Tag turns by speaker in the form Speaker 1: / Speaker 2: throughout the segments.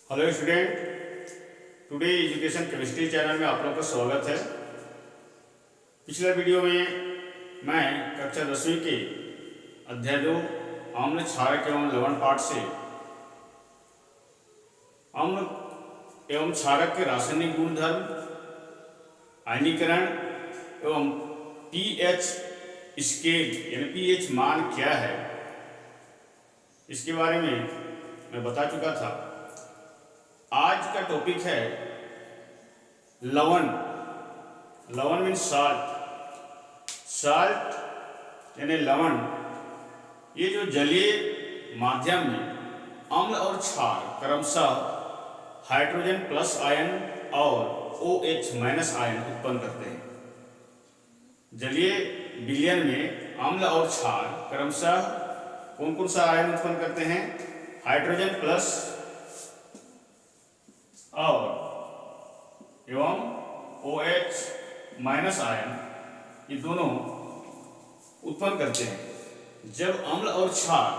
Speaker 1: Hello student, today education chemistry channel में आप लोग का स्वागत है। पिछले वीडियो में मैं कक्षा 10वीं के अध्याय 2 अम्ल क्षारक एवं लवण पाठ से अम्ल एवं क्षारक के रासायनिक गुणधर्म, आयनीकरण एवं पीएच स्केल यानी पीएच मान क्या है, इसके बारे में मैं बता चुका था। आज का टॉपिक है लवण। लवण मीन्स साल्ट। साल्ट यानी लवण, ये जो जलीय माध्यम में अम्ल और क्षार क्रमशः हाइड्रोजन प्लस आयन और OH माइनस आयन उत्पन्न करते हैं। जलीय विलयन में अम्ल और क्षार क्रमशः कौन कौन सा आयन उत्पन्न करते हैं? हाइड्रोजन प्लस और एवं OH माइनस आयन, ये दोनों उत्पन्न करते हैं। जब अम्ल और क्षार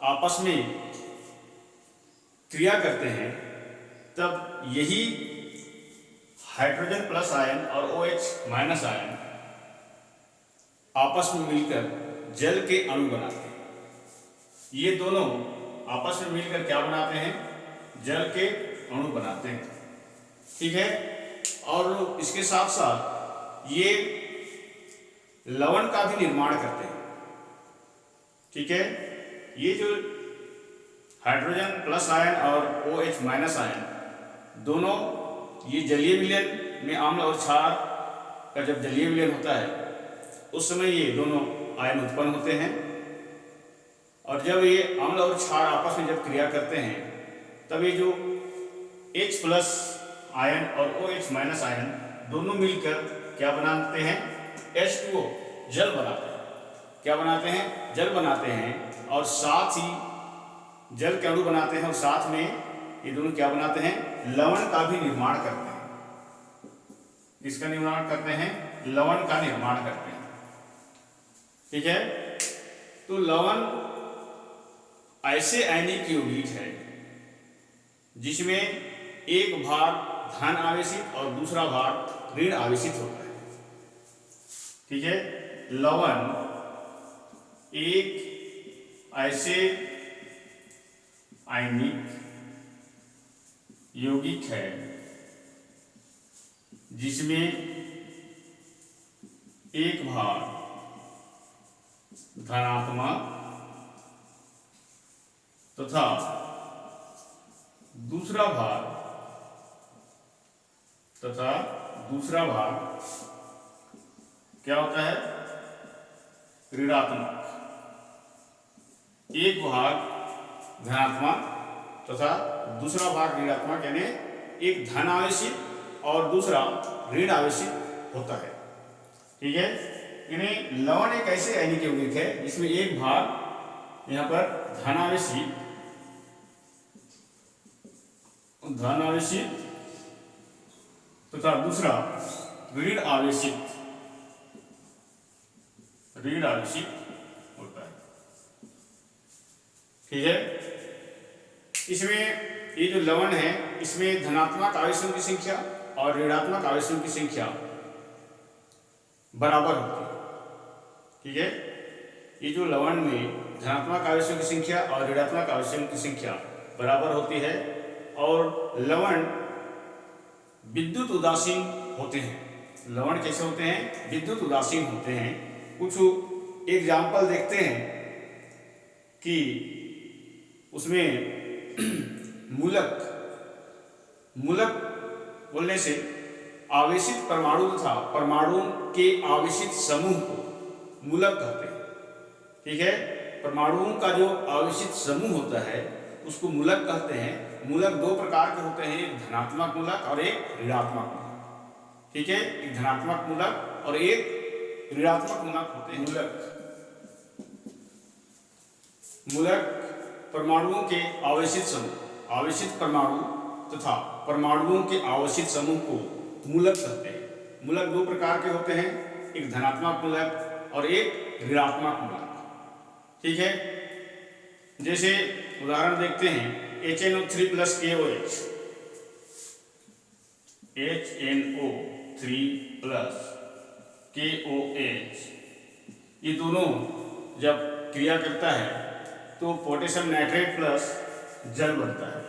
Speaker 1: आपस में क्रिया करते हैं तब यही हाइड्रोजन प्लस आयन और OH माइनस आयन आपस में मिलकर जल के अणु बनाते हैं। ये दोनों आपस में मिलकर क्या बनाते हैं? जल के अणु बनाते हैं। ठीक है। और इसके साथ साथ ये लवण का भी निर्माण करते हैं। ठीक है। ये जो हाइड्रोजन प्लस आयन और OH माइनस आयन दोनों, ये जलीय विलयन में अम्ल और क्षार का जब जलीय विलयन होता है उस समय ये दोनों आयन उत्पन्न होते हैं। और जब ये अम्ल और क्षार आपस में जब क्रिया करते हैं तब ये जो H प्लस आयन और OH माइनस आयन दोनों मिलकर क्या बनाते हैं? H2O, जल बनाते हैं। क्या बनाते हैं? जल बनाते हैं। और साथ ही जल के अणु बनाते हैं और साथ में ये दोनों क्या बनाते हैं? लवण का भी निर्माण करते हैं। किसका निर्माण करते हैं? लवण का निर्माण करते हैं। ठीक है। तो लवण ऐसे आयनिक यौगिक है जिसमें एक भाग धन आवेशित और दूसरा भाग ऋण आवेशित होता है। ठीक है। लवण एक ऐसे आयनिक यौगिक है जिसमें एक भाग धनात्मक तथा दूसरा भाग क्या होता है? ऋणात्मक। एक भाग धनात्मक तथा दूसरा भाग ऋणात्मक, यानी एक धन आवेशित और दूसरा ऋण आवेशित होता है। ठीक है। यानी लवण एक ऐसे आयनिक यौगिक है जिसमें एक भाग यहाँ पर धन आवेशित तथा दूसरा ऋण आवेशित होता है। ठीक है। इसमें ये जो लवण है इसमें धनात्मक आवेशों की संख्या और ऋणात्मक आवेशों की संख्या बराबर होती है। ठीक है। ये जो लवण में धनात्मक आवेशों की संख्या और ऋणात्मक आवेशों की संख्या बराबर होती है और लवण विद्युत उदासीन होते हैं। लवण कैसे होते हैं? विद्युत उदासीन होते हैं। कुछ एग्जाम्पल देखते हैं कि उसमें मूलक बोलने से आवेशित परमाणु तथा परमाणु के आवेशित समूह को मूलक कहते हैं। ठीक है। परमाणुओं का जो आवेशित समूह होता है उसको मूलक कहते हैं। मूलक दो प्रकार के होते हैं, एक धनात्मक मूलक और एक ऋणात्मक मूलक। ठीक है। एक धनात्मक मूलक और एक ऋणात्मक मूलक होते हैं। मूलक परमाणुओं के आवेशित समूह, आवेशित परमाणु तथा परमाणुओं के आवेशित समूह को मूलक कहते हैं। मूलक दो प्रकार के होते हैं, एक धनात्मक मूलक और एक ऋणात्मक मूलक। ठीक है। जैसे उदाहरण देखते हैं HNO3 plus KOH, HNO3 plus KOH, ये दोनों जब क्रिया करता है तो पोटेशियम नाइट्रेट प्लस जल बनता है।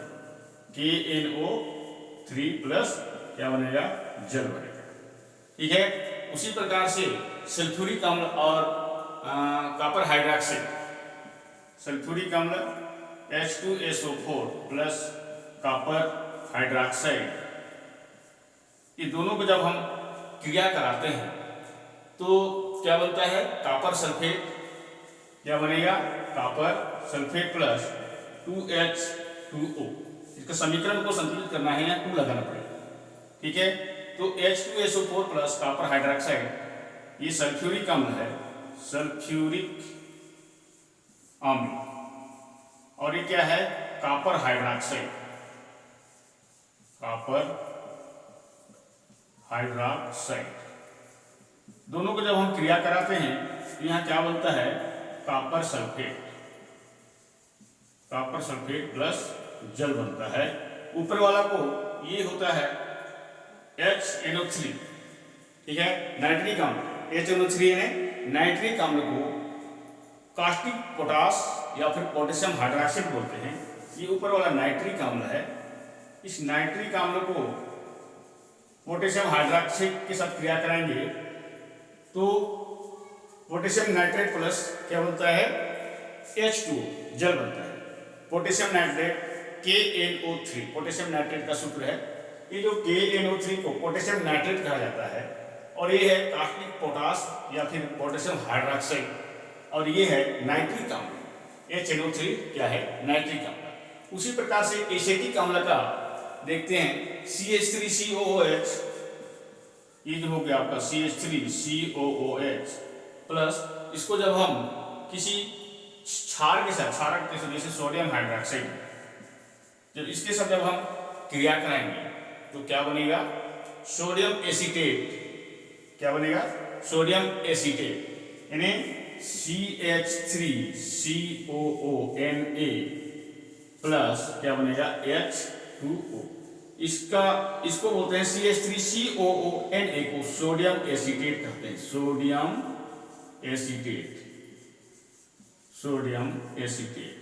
Speaker 1: KNO3 प्लस क्या बनेगा, जल बनेगा। ठीक है। उसी प्रकार से सल्फ्यूरिक अम्ल और कॉपर हाइड्रोक्साइड, सल्फ्यूरिक अम्ल H2SO4 प्लस कॉपर हाइड्रोक्साइड, ये दोनों को जब हम क्रिया कराते हैं तो क्या बनता है, कॉपर सल्फेट, क्या बनेगा, कॉपर सल्फेट प्लस 2H2O। इसका समीकरण को संतुलित करना है या 2 लगाना पड़ेगा। ठीक है। तो H2SO4 प्लस कॉपर हाइड्रोक्साइड, ये सल्फ्यूरिक अम्ल है, सल्फ्यूरिक अम्ल, और ये क्या है, कॉपर हाइड्रोक्साइड, कॉपर हाइड्रोक्साइड। दोनों को जब हम क्रिया कराते हैं तो यहाँ क्या बनता है, copper sulphate, copper sulphate plus जल बनता है। ऊपर वाला को ये होता है HNO3। ठीक है। नाइट्रिक अम्ल HNO3 है, नाइट्रिक अम्ल को कास्टिक पोटास या फिर पोटेशियम हाइड्रोक्साइड बोलते हैं। ये ऊपर वाला नाइट्रिक अम्ल है। इस नाइट्रिक अम्ल को पोटेशियम हाइड्रोक्साइड के साथ क्रिया कराएंगे तो पोटेशियम नाइट्रेट प्लस क्या बनता है, H2O, जल बनता है। Potassium nitrate KNO3, potassium nitrate का सूत्र है। ये जो KNO3 को पोटेशियम नाइट्रेट कहा जाता है, और ये है कास्टिक पोटास या फिर पोटेशियम हाइड्रोक्साइड, और ये है नाइट्रिक अम्ल। HNO3 क्या है, नाइट्रिक अम्ल। उसी प्रकार से एसिटिक अम्ल का देखते हैं, CH3COOH, ये जो हो गया आपका CH3COOH प्लस, इसको जब हम किसी क्षार के साथ, क्षारक के साथ, जैसे सोडियम हाइड्रोक्साइड, जब इसके साथ जब हम क्रिया कराएंगे तो क्या बनेगा, सोडियम एसीटेट, क्या बनेगा, सोडियम एसीटेट, यानी CH3COONA प्लस क्या बनेगा, H2O। इसको बोलते हैं CH3COONA को सोडियम एसीटेट कहते हैं, सोडियम एसीटेट, सोडियम एसीटेट।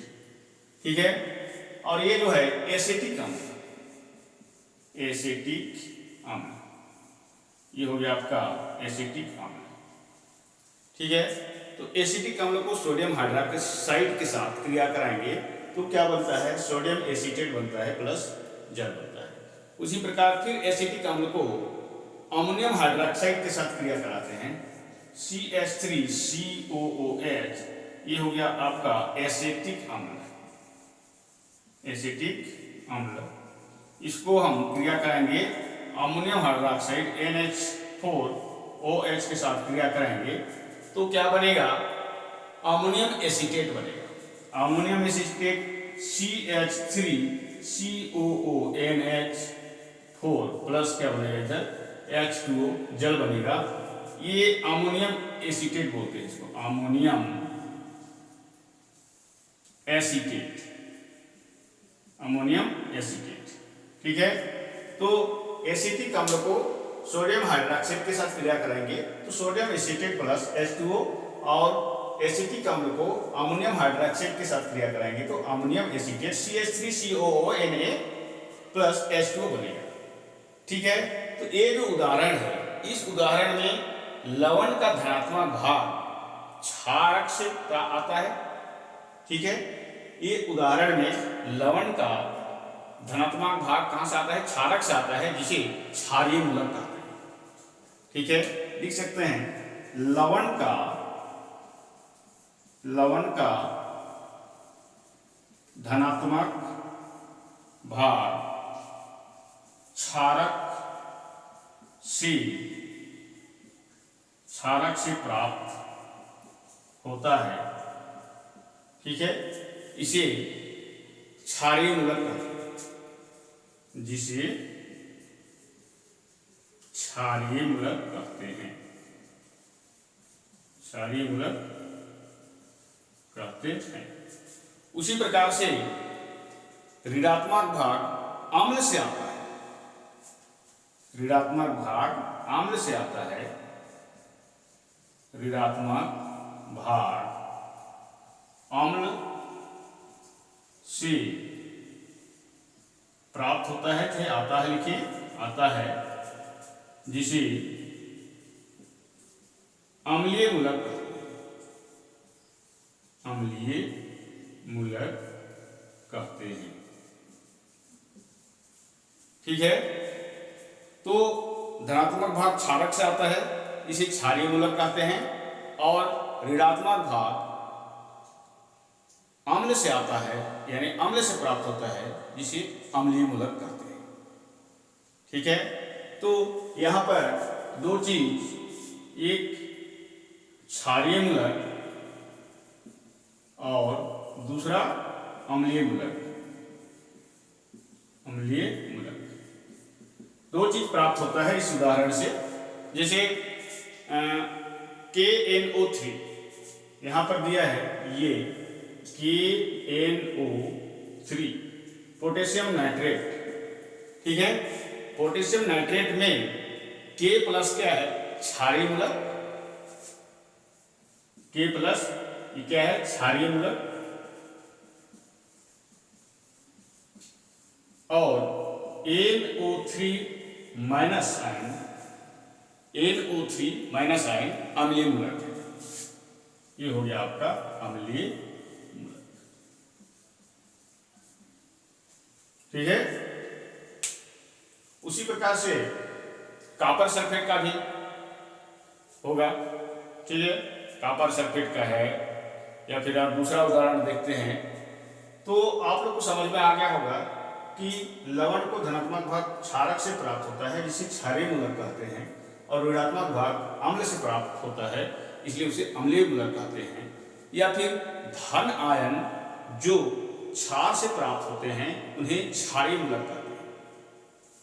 Speaker 1: ठीक है। और ये जो है एसिटिक अम्ल, एसिटिक अम्ल, ये हो गया आपका एसिटिक अम्ल। ठीक है। तो एसिटिक अम्ल को सोडियम हाइड्रोक्साइड के साथ क्रिया कराएंगे तो क्या बनता है, सोडियम एसीटेट बनता है प्लस जल बनता है। उसी प्रकार फिर एसिटिक अम्ल को अमोनियम हाइड्रोक्साइड के साथ क्रिया कराते हैं, CH3COOH, ये हो गया आपका एसिटिक अम्ल, एसिटिक अम्ल। इसको हम क्रिया कराएंगे अमोनियम हाइड्रोक्साइड NH4OH के साथ क्रिया कराएंगे तो क्या बनेगा, अमोनियम एसीटेट बनेगा। अमोनियम एसीटेट CH3COONH4 प्लस क्या बनेगा इधर, H2O, जल बनेगा। ये अमोनियम एसीटेट बोलते हैं इसको, अमोनियम एसीटेट, अमोनियम एसीटेट। ठीक है। तो एसिटिक अम्ल को सोडियम हाइड्रोक्साइड के साथ क्रिया कराएंगे तो सोडियम एसीटेट प्लस H2O, और एसिटिक अम्ल को अमोनियम हाइड्रोक्साइड के साथ क्रिया कराएंगे तो ammonium acetate CH3COONA plus H2O बनेगा। ठीक है। तो ये जो उदाहरण है, इस उदाहरण में लवण का धनात्मक भाग क्षारक से आता है। ठीक है। ये उदाहरण में लवण का धनात्मक भाग कहां से आता है, क्षारक से आता है, जिसे क्षारीय मूलक कहते हैं। ठीक है। लिख सकते हैं लवण का धनात्मक भाग क्षारक से प्राप्त होता है। ठीक है। इसे क्षारीय मूलक कहते हैं, जिसे क्षारीय मूलक कहते हैं, क्षारीय मूलक कहते हैं। उसी प्रकार से ऋणात्मक भाग अम्ल से आता है, ऋणात्मक भाग अम्ल से आता है, ऋणात्मक भाग अम्ल से प्राप्त होता है, चाहे आता है लिखिए, आता है, जिसे अम्लीय मूलक कहते हैं, अम्लीय मूलक कहते हैं। ठीक है, तो धनात्मक भाग क्षारक से आता है, इसे क्षारीय मूलक कहते हैं, और ऋणात्मक भाग अम्ल से आता है, यानी अम्ल से प्राप्त होता है, जिसे अम्लीय मूलक कहते हैं। ठीक है, तो यहां पर दो चीज, एक क्षारीय मूलक और दूसरा अम्लीय मूलक, अम्लीय मूलक, दो चीज प्राप्त होता है इस उदाहरण से। जैसे KNO3 यहां पर दिया है, ये KNO3 पोटेशियम नाइट्रेट। ठीक है, पोटेशियम नाइट्रेट में K प्लस क्या है, क्षारीय मूलक, K प्लस ये क्या है, क्षारीय मूलक, और NO3 minus ion, NO3 minus ion अम्लीय मूलक है। ये हो गया आपका अम्लीय मूलक। ठीक है, उसी प्रकार से कॉपर सल्फेट का भी होगा। ठीक है, कॉपर सल्फेट का है, या फिर आप दूसरा उदाहरण देखते हैं, तो आप लोग को समझ में आ गया होगा कि लवण को धनात्मक भाग क्षारक से प्राप्त होता है, जिसे क्षारीय मूलक कहते हैं, और ऋणात्मक भाग अम्ल से प्राप्त होता है, इसलिए उसे अम्लीय मूलक कहते हैं। या फिर धन आयन जो क्षार से प्राप्त होते हैं, उन्हें क्षारीय मूलक कहते हैं।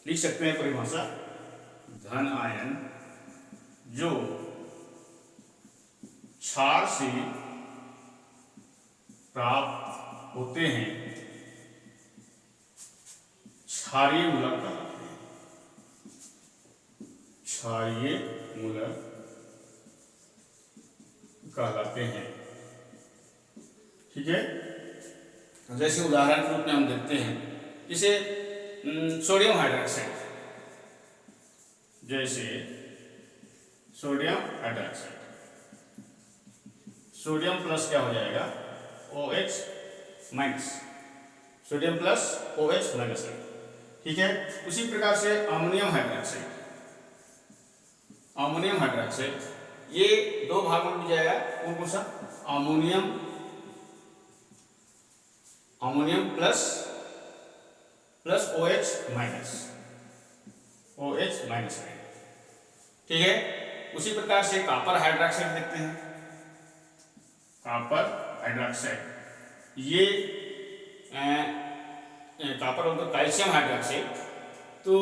Speaker 1: लिख सकते हैं परिभाषा, धन आयन जो क्षार से प्राप्त होते हैं, क्षारीय मूलक कहलाते हैं, क्षारीय मूलक कहलाते हैं। ठीक है, जैसे उदाहरण के रूप में हम देखते हैं, जैसे सोडियम हाइड्रोक्साइड, जैसे सोडियम हाइड्रोक्साइड, सोडियम प्लस क्या हो जाएगा, OH minus, sodium plus OH minus. ठीक है, उसी प्रकार से अमोनियम हाइड्रोक्साइड, अमोनियम हाइड्रोक्साइड ये दो भागों में जाएगा, कौन कौन सा, ammonium, ammonium plus plus OH minus, OH minus. ठीक है, उसी प्रकार से कॉपर हाइड्रोक्साइड देखते हैं, कॉपर हाइड्रोक्साइड, ये कॉपर और कैल्शियम हाइड्रोक्साइड, तो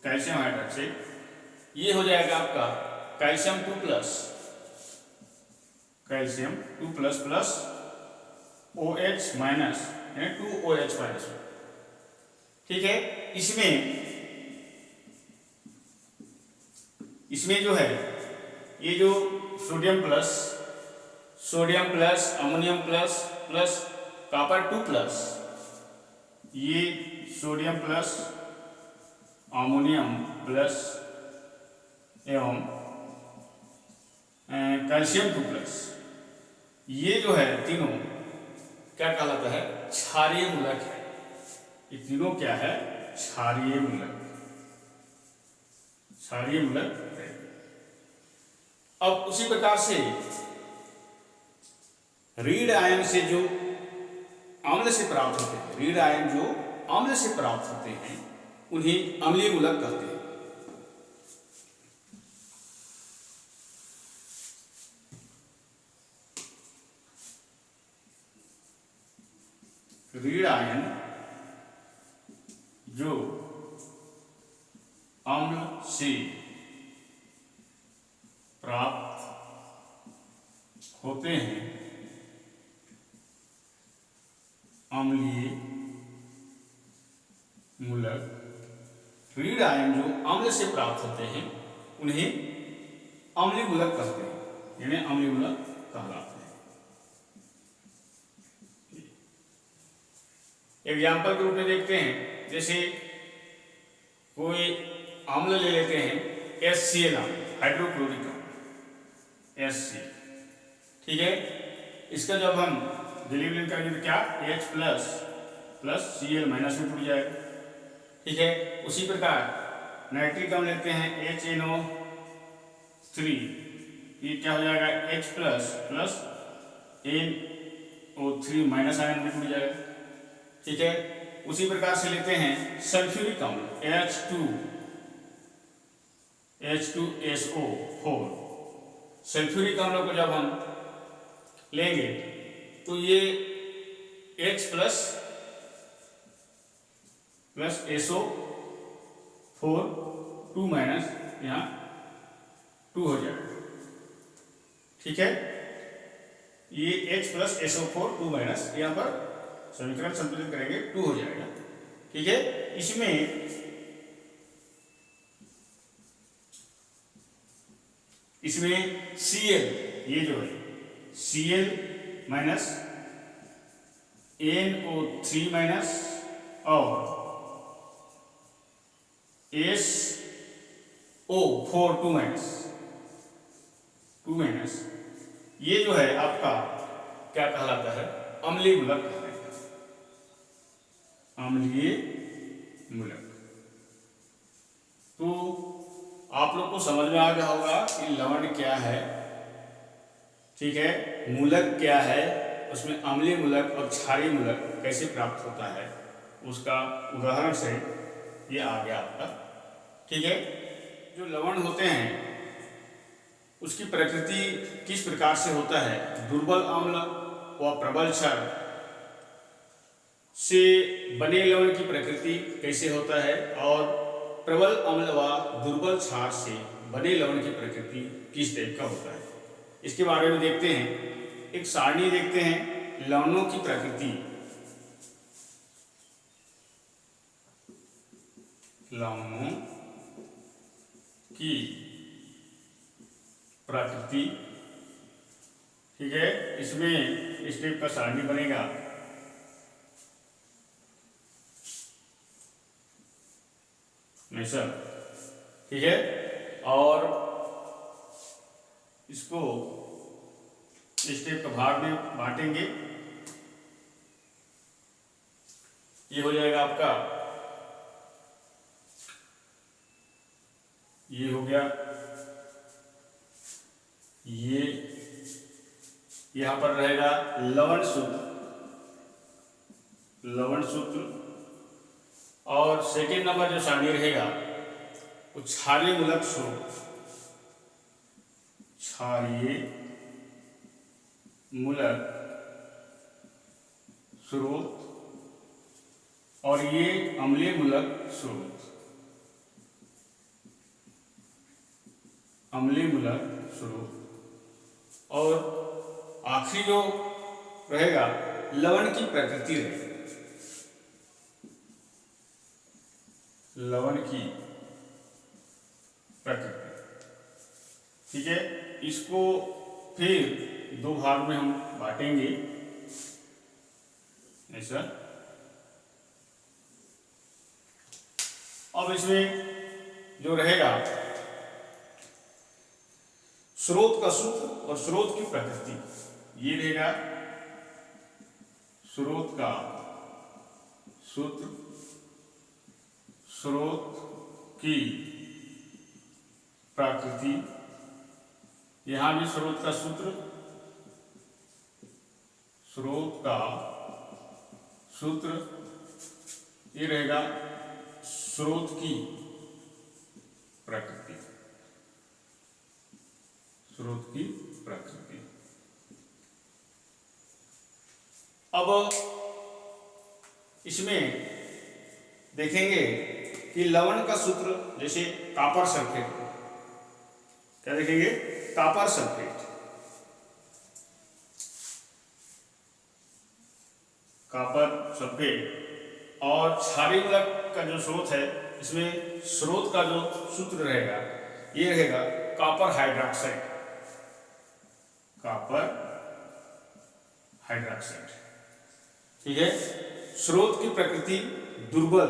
Speaker 1: कैल्शियम हाइड्रोक्साइड ये हो जाएगा आपका calcium 2 plus, calcium 2 plus plus OH minus, 2OH minus. ठीक है, इसमें जो है, ये जो sodium plus ammonium plus plus copper 2 plus, ये सोडियम प्लस अमोनियम प्लस एवं कैल्शियम 2 प्लस, ये जो है तीनों क्या कहलाता है, क्षारीय मूलक है। ये तीनों क्या है, क्षारीय मूलक, क्षारीय मूलक है। अब उसी प्रकार से रीड आयन से जो अम्ल से प्राप्त होते हैं, रीड आयन जो अम्ल से प्राप्त होते हैं, उन्हें अम्लीय मूलक कहते हैं। रीड आयन जो अम्ल से प्राप्त होते हैं, अम्लीय मूलक ऋण आयन जो अम्ल से प्राप्त होते हैं उन्हें अम्लीय मूलक कहते हैं, यानी अम्लीय मूलक कहलाते हैं। एग्जाम्पल के रूप में देखते हैं, जैसे कोई अम्ल ले लेते हैं HCl हाइड्रोक्लोरिक अम्ल HCl, ठीक है। इसका जब हम डिलीवरी करेंगे तो क्या H प्लस Cl माइनस में टूट जाएगा, ठीक है। उसी प्रकार नाइट्रिक अम्ल लेते हैं HNO3, ये क्या हो जाएगा H plus NO3 minus ion में टूट जाएगा, ठीक है। उसी प्रकार से लेते हैं सल्फ्यूरिक अम्ल H2SO4, सल्फ्यूरिक अम्ल को जब हम लेंगे तो ये H प्लस SO4 2 माइनस यहाँ 2 हो जाएगा, ठीक है। ये H प्लस SO4 2 माइनस यहाँ पर समीकरण संतुलित करेंगे 2 हो जाएगा, ठीक है। इसमें Cl, ये जो है Cl माइनस NO3 माइनस और SO4 2 माइनस ये जो है आपका क्या कहलाता है, अम्लीय मूलक कहलाएगा, अम्लीय मूलक। तो आप लोग को समझ में आ गया होगा कि लवण क्या है, ठीक है, मूलक क्या है, उसमें अम्लीय मूलक और क्षारीय मूलक कैसे प्राप्त होता है, उसका उदाहरण से ये आ गया आपका, ठीक है। जो लवण होते हैं उसकी प्रकृति किस प्रकार से होता है, दुर्बल अम्ल व प्रबल क्षार से बने लवण की प्रकृति कैसे होता है, और प्रबल अम्ल व दुर्बल क्षार से बने लवण की प्रकृति किस टाइप का होता है, इसके बारे में देखते हैं। एक सारणी देखते हैं लवणों की प्रकृति, लवणों की प्रकृति, ठीक है। इसमें इस टाइप का सारणी बनेगा, ऐसा, ठीक है। और इसको इस टाइप का भाग में बांटेंगे, ये हो जाएगा आपका, ये हो गया, ये यहां पर रहेगा लवण सूत्र, और सेकेंड नंबर जो सारणी रहेगा वो क्षारीय मूलक स्रोत, क्षारीय मूलक स्रोत, और ये अम्लीय मूलक स्रोत, अम्लीय मूलक स्रोत, और आखिरी जो रहेगा लवण की प्रकृति रहेगी, लवण की प्रकृति, ठीक है। इसको फिर दो भाग में हम बांटेंगे, ऐसा। अब इसमें जो रहेगा स्रोत का सूत्र और स्रोत की प्रकृति, ये रहेगा स्रोत का सूत्र, स्रोत की प्रकृति, यहां भी स्रोत का सूत्र, स्रोत का सूत्र, ये रहेगा स्रोत की प्रकृति, स्रोत की प्रकृति। अब इसमें देखेंगे कि लवण का सूत्र, जैसे कॉपर सल्फेट, क्या देखेंगे, कॉपर सल्फेट, कॉपर सल्फेट और क्षारीय मूलक का जो स्रोत है, इसमें स्रोत का जो सूत्र रहेगा ये रहेगा कॉपर हाइड्रोक्साइड, कॉपर हाइड्रोक्साइड। ठीक है। स्रोत की प्रकृति दुर्बल,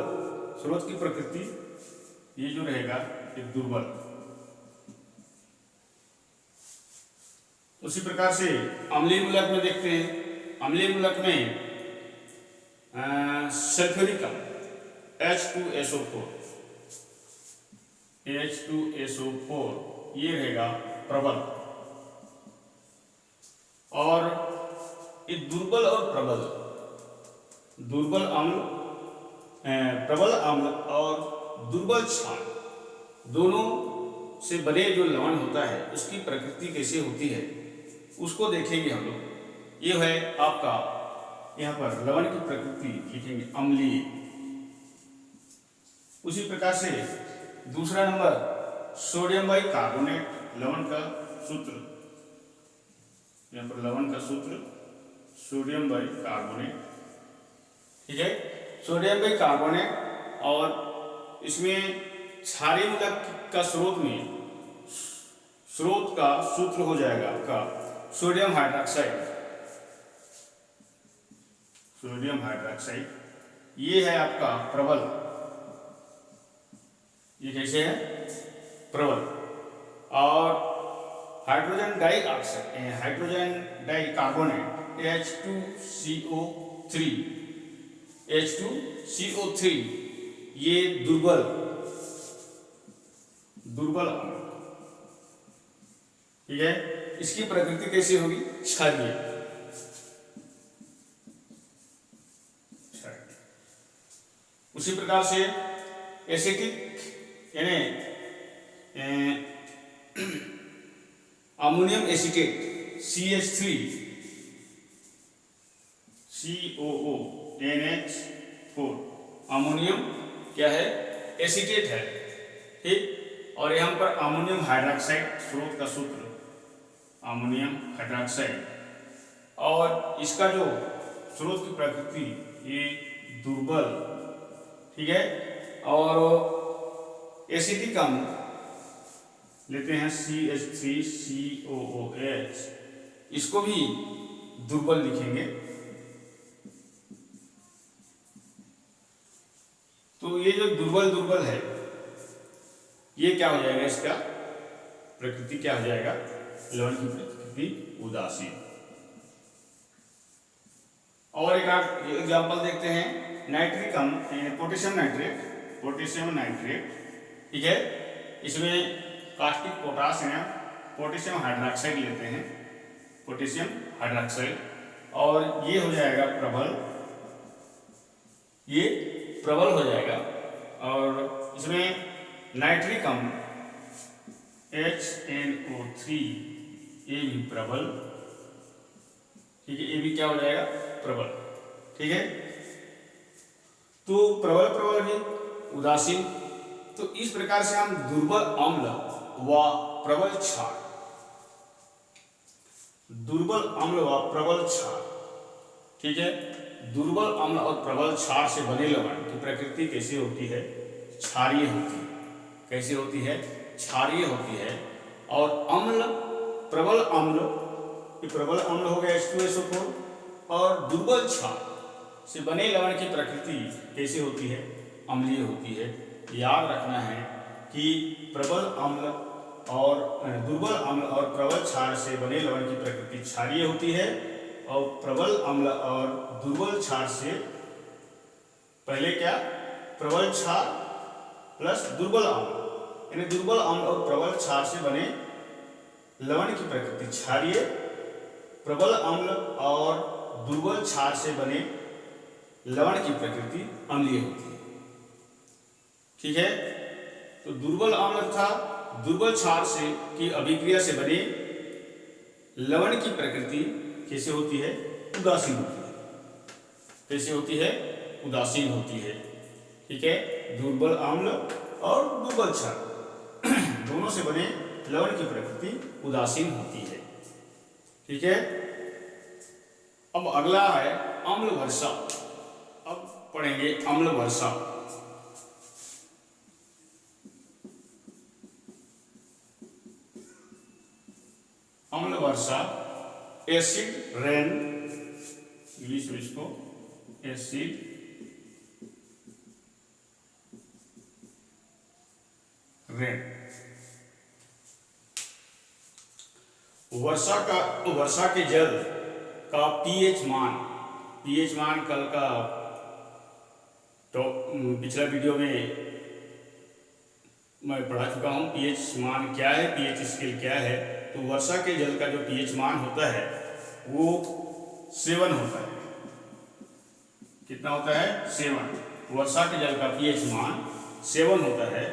Speaker 1: स्रोत की प्रकृति ये जो रहेगा ये दुर्बल। उसी प्रकार से अम्लीय मूलक में देखते हैं, अम्लीय मूलक में सल्फ्यूरिक H2SO4, H2SO4 ये रहेगा प्रबल। और ये दुर्बल और प्रबल, दुर्बल अम्ल, प्रबल अम्ल और दुर्बल क्षार दोनों से बने जो लवण होता है उसकी प्रकृति कैसे होती है उसको देखेंगे हम लोग। ये है आपका यहाँ पर लवण की प्रकृति लिखेंगे अम्लीय। उसी प्रकार से दूसरा नंबर सोडियम बाइकार्बोनेट, लवण का सूत्र, यहाँ पर लवण का सूत्र सोडियम बाइकार्बोनेट। ठीक है। सोडियम बाइकार्बोनेट और इसमें क्षारीय मूलक का स्रोत का सूत्र हो जाएगा आपका सोडियम हाइड्रोक्साइड, सोडियम हाइड्रोक्साइड। ये है आपका प्रबल, ये कैसे है प्रबल। और hydrogen dioxide, hydrogen डाइकार्बोनेट H2CO3, H2CO3 ये दुर्बल, दुर्बल अम्ल। ठीक है। इसकी प्रकृति कैसी होगी क्षारीय। उसी प्रकार से एसिटिक यानी ammonium acetate CH3 COONH4 ammonium क्या है एसिटेट है। ठीक। और यहाँ पर अमोनियम हाइड्रोक्साइड स्रोत का सूत्र अमोनियम हाइड्रोक्साइड। और इसका जो स्रोत की प्रकृति ये दुर्बल। ठीक है। और एसिटिक अम्ल लेते हैं CH3COOH, इसको भी दुर्बल लिखेंगे। तो ये जो दुर्बल है ये क्या हो जाएगा, इसका प्रकृति क्या हो जाएगा, लवण की प्रकृति उदासीन। और एक एग्जाम्पल देखते हैं नाइट्रिक अम्ल, पोटेशियम नाइट्रेट, पोटेशियम नाइट्रेट। ठीक है। इसमें कास्टिक पोटास या पोटेशियम हाइड्रोक्साइड लेते हैं, पोटेशियम हाइड्रोक्साइड। और ये हो जाएगा प्रबल, ये प्रबल हो जाएगा। और इसमें नाइट्रिक अम्ल HNO3 ये भी प्रबल। ठीक है। ये भी क्या हो जाएगा प्रबल। ठीक है। तो प्रबल भी उदासीन। तो इस प्रकार से हम दुर्बल अम्ल व प्रबल क्षार, दुर्बल अम्ल व प्रबल क्षार। ठीक है। दुर्बल अम्ल और प्रबल क्षार से बने लवण की प्रकृति कैसी होती है, क्षारीय होती है। कैसी होती है, क्षारीय होती है। और अम्ल, प्रबल अम्ल, ये प्रबल अम्ल हो गया H2SO4। और दुर्बल क्षार से बने लवण की प्रकृति कैसी होती है, अम्लीय होती है। याद रखना है कि प्रबल अम्ल और दुर्बल अम्ल और प्रबल क्षार से बने लवण की प्रकृति क्षारीय होती है। और प्रबल अम्ल और दुर्बल क्षार से पहले क्या, प्रबल क्षार प्लस दुर्बल अम्ल, यानी दुर्बल अम्ल और प्रबल क्षार से बने लवण की प्रकृति क्षारीय, प्रबल अम्ल और दुर्बल क्षार से बने लवण की प्रकृति अम्लीय होती है। ठीक है। तो दुर्बल अम्ल तथा दुर्बल क्षार से की अभिक्रिया से बने लवण की प्रकृति कैसे होती है, उदासीन होती है। कैसे होती है, उदासीन होती है। ठीक है। दुर्बल अम्ल और दुर्बल क्षार दोनों से बने लवण की प्रकृति उदासीन होती है। ठीक है। अब अगला है अम्ल वर्षा। अब पढ़ेंगे अम्ल वर्षा। अम्ल वर्षा, एसिड रेन, इंग्लिश में इसको एसिड रेन। वर्षा के जल का पीएच मान कल का तो पिछला वीडियो में मैं पढ़ा चुका हूँ। पीएच मान क्या है, पीएच स्केल क्या है। तो वर्षा के जल का जो पीएच मान होता है वो 7 होता है। कितना होता है? 7। वर्षा के जल का पीएच मान 7 होता है।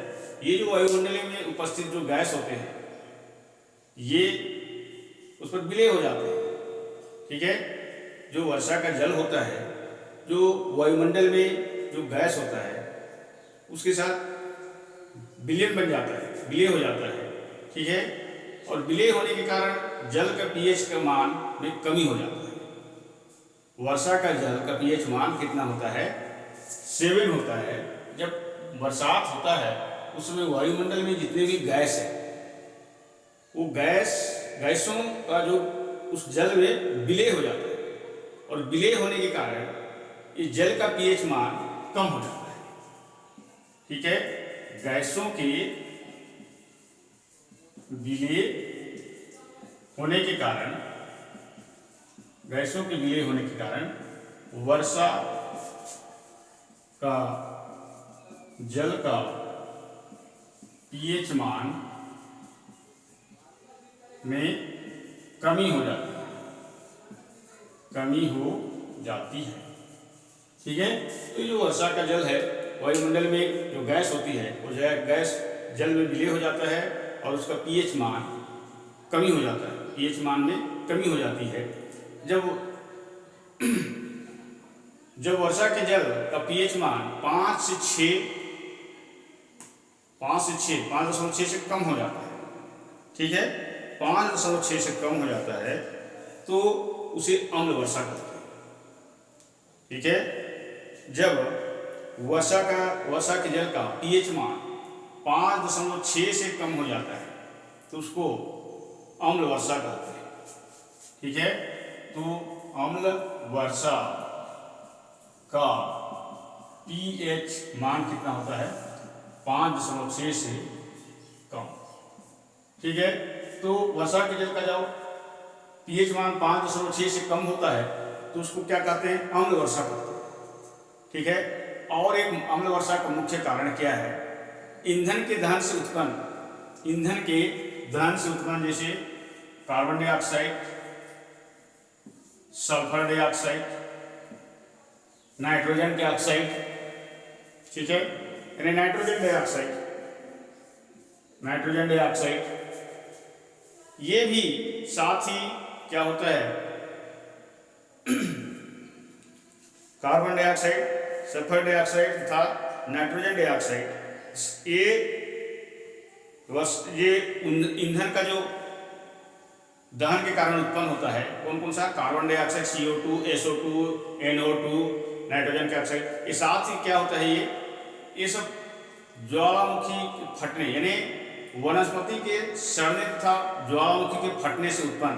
Speaker 1: ये जो वायुमंडल में उपस्थित जो गैस होते हैं ये उस पर विलय हो जाते हैं। ठीक है, जो वर्षा का जल होता है, जो वायुमंडल में जो गैस होता है उसके साथ विलयन बन जाता है, विलय हो जाता है। ठीक है, और विलय होने के कारण जल का पीएच का मान में कमी हो जाता है। वर्षा का जल का पीएच मान कितना होता है? 7 होता है। जब बरसात होता है उसमें वायुमंडल में जितने भी गैस है वो गैसों का जो उस जल में विलय हो जाता है, और विलय होने के कारण इस जल का पीएच मान कम हो जाता है। ठीक है, गैसों के विलय होने के कारण वर्षा का जल का पीएच मान में कमी हो जाती है। ठीक है, तो ये जो वर्षा का जल है वायुमंडल में जो गैस होती है वो गैस जल में विलय हो जाता है और उसका पीएच मान कमी हो जाता है, पीएच मान में कमी हो जाती है। जब वर्षा के जल का पीएच मान 5 से 5.6 से कम हो जाता है। ठीक है, 5.6 से कम हो जाता है तो उसे अम्ल वर्षा कहते हैं। ठीक है, जब वर्षा के जल का पीएच मान 5.6 से कम हो जाता है तो उसको अम्ल वर्षा कहते हैं। ठीक है, तो अम्ल वर्षा का पीएच मान कितना होता है? 5.6 से कम। ठीक है, तो वर्षा के जल का जब पीएच मान 5.6 से कम होता है तो उसको क्या कहते हैं? अम्ल वर्षा कहते हैं। ठीक है, और एक अम्ल वर्षा का मुख्य कारण क्या है? ईंधन के दहन से उत्पन्न जैसे carbon dioxide, sulphur dioxide, nitrogen dioxide. ठीक है, यानी नाइट्रोजन डाइऑक्साइड ये भी साथ ही क्या होता है? कार्बन डाइऑक्साइड, सल्फर डाइऑक्साइड तथा नाइट्रोजन डाइऑक्साइड ये ईंधन का जो दहन के कारण उत्पन्न होता है। कौन कौन सा? Carbon dioxide, CO2, SO2, NO2, nitrogen dioxide. ये साथ ही क्या होता है? ये सब ज्वालामुखी फटने यानी वनस्पति के सड़ने तथा ज्वालामुखी के फटने से उत्पन्न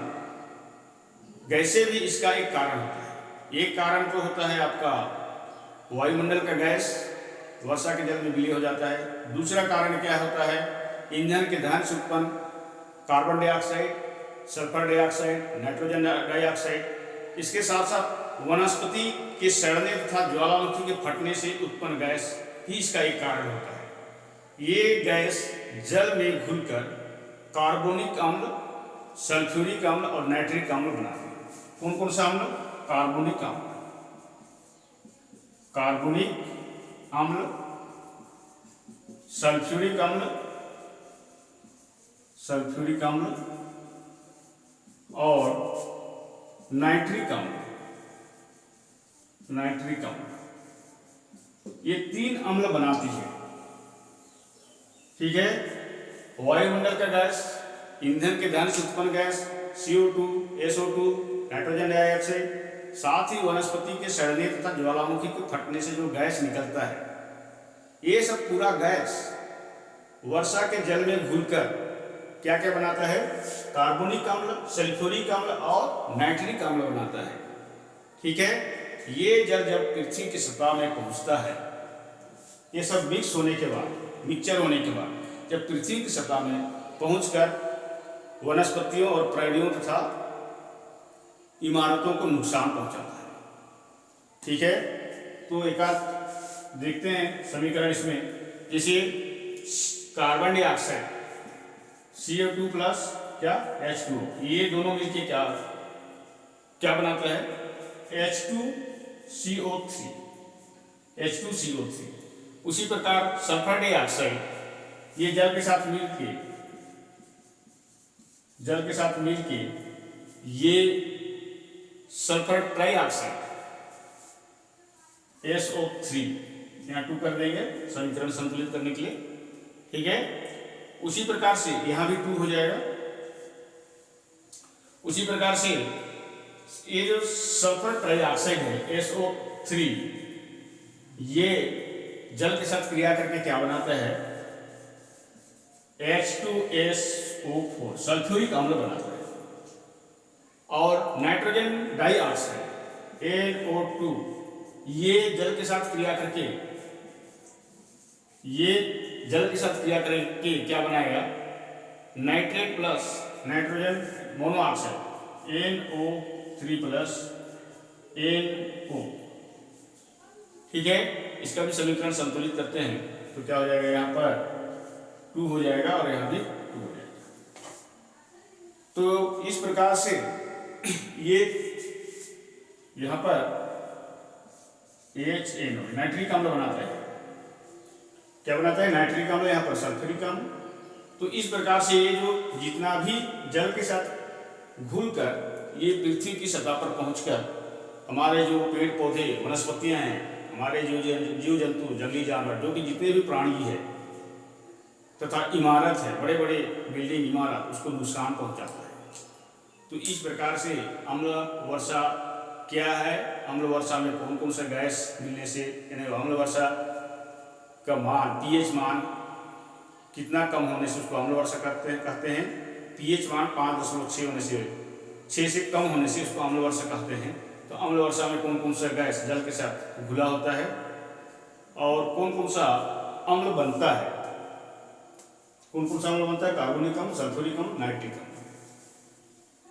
Speaker 1: गैसें भी इसका एक कारण होता है। एक कारण तो होता है आपका वायुमंडल का गैस वर्षा के जल में विलय हो जाता है। दूसरा कारण क्या होता है? ईंधन के दहन से उत्पन्न carbon dioxide, sulphur dioxide, nitrogen dioxide. इसके साथ साथ वनस्पति के सड़ने तथा ज्वालामुखी के फटने से उत्पन्न गैस ही इसका एक कारण होता है। ये गैस जल में घुलकर कार्बोनिक अम्ल, सल्फ्यूरिक अम्ल और नाइट्रिक अम्ल बनाते हैं। कौन कौन सा अम्ल? कार्बोनिक अम्ल, सल्फ्यूरिक अम्ल और नाइट्रिक अम्ल। ये 3 अम्ल बनाती है। ठीक है, वायुमंडल का गैस, ईंधन के दहन से उत्पन्न gas CO2, SO2, nitrogen dioxide साथ ही वनस्पति के सड़ने तथा ज्वालामुखी के फटने से जो गैस निकलता है, ये सब पूरा गैस वर्षा के जल में घुलकर क्या क्या बनाता है? कार्बोनिक अम्ल, सल्फ्यूरिक अम्ल और नाइट्रिक अम्ल बनाता है। ठीक है, ये जल जब पृथ्वी की सतह में पहुंचता है, ये सब मिक्स होने के बाद, मिक्सचर होने के बाद जब पृथ्वी की सतह में पहुंचकर वनस्पतियों और प्राणियों तथा इमारतों को नुकसान पहुंचाता है। ठीक है, तो एक आध देखते हैं समीकरण इसमें। जैसे कार्बन डाइऑक्साइड CO2 प्लस क्या H2O, ये दोनों मिलके क्या क्या बनाता है? H2CO3। उसी प्रकार सल्फर डाइऑक्साइड ये जल के साथ मिलके ये सल्फर ट्राइऑक्साइड SO3, यहाँ 2 कर देंगे समीकरण संतुलित करने के लिए। ठीक है, उसी प्रकार से यहाँ भी 2 हो जाएगा। उसी प्रकार से ये जो सल्फर ट्राइऑक्साइड है SO3, ये जल के साथ क्रिया करके क्या बनाता है? H2SO4 सल्फ्यूरिक अम्ल बनाता है। और नाइट्रोजन डाइऑक्साइड NO2, ये जल के साथ क्रिया करके क्या बनाएगा? Nitrate plus nitrogen monoxide NO3 plus NO। ठीक है, इसका भी समीकरण संतुलित करते हैं तो क्या हो जाएगा? यहाँ पर 2 हो जाएगा और यहाँ भी 2 हो जाएगा। तो इस प्रकार से ये यहाँ पर HNO नाइट्रिक अम्ल बनाता है। क्या बनाता है? नाइट्रिक अम्ल, यहाँ पर सल्फ्यूरिक अम्ल। तो इस प्रकार से ये जो जितना भी जल के साथ घुलकर ये पृथ्वी की सतह पर पहुंचकर हमारे जो पेड़ पौधे वनस्पतियां हैं, हमारे जो जीव जंतु जंगली जानवर जो कि जितने भी प्राणी है तथा इमारत है, बड़े बड़े बिल्डिंग इमारत, उसको नुकसान पहुंचाता है। तो इस प्रकार से अम्ल वर्षा क्या है? अम्ल वर्षा में कौन कौन सा गैस मिलने से, यानी अम्ल वर्षा का मान, pH मान कितना कम होने से उसको अम्ल वर्षा कहते हैं। pH मान 5.6 होने से, 6 से कम होने से उसको अम्ल वर्षा कहते हैं। तो अम्ल वर्षा में कौन कौन सा गैस जल के साथ घुला होता है और कौन कौन सा अम्ल बनता है? कार्बोनिक अम्ल, सल्फ्यूरिक अम्ल, नाइट्रिक अम्ल।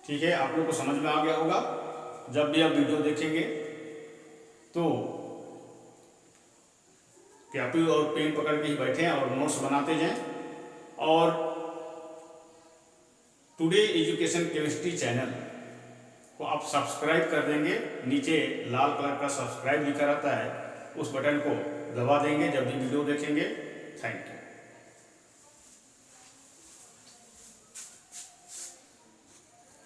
Speaker 1: ठीक है, आप लोग को समझ में आ गया होगा। जब भी आप वीडियो देखेंगे तो कॉपी और पेन पकड़ के ही बैठे और नोट्स बनाते जाएं। और टुडे एजुकेशन केमिस्ट्री चैनल को आप सब्सक्राइब कर देंगे। नीचे लाल कलर का सब्सक्राइब लिखा रहता है, उस बटन को दबा देंगे जब भी वीडियो देखेंगे। Thank you.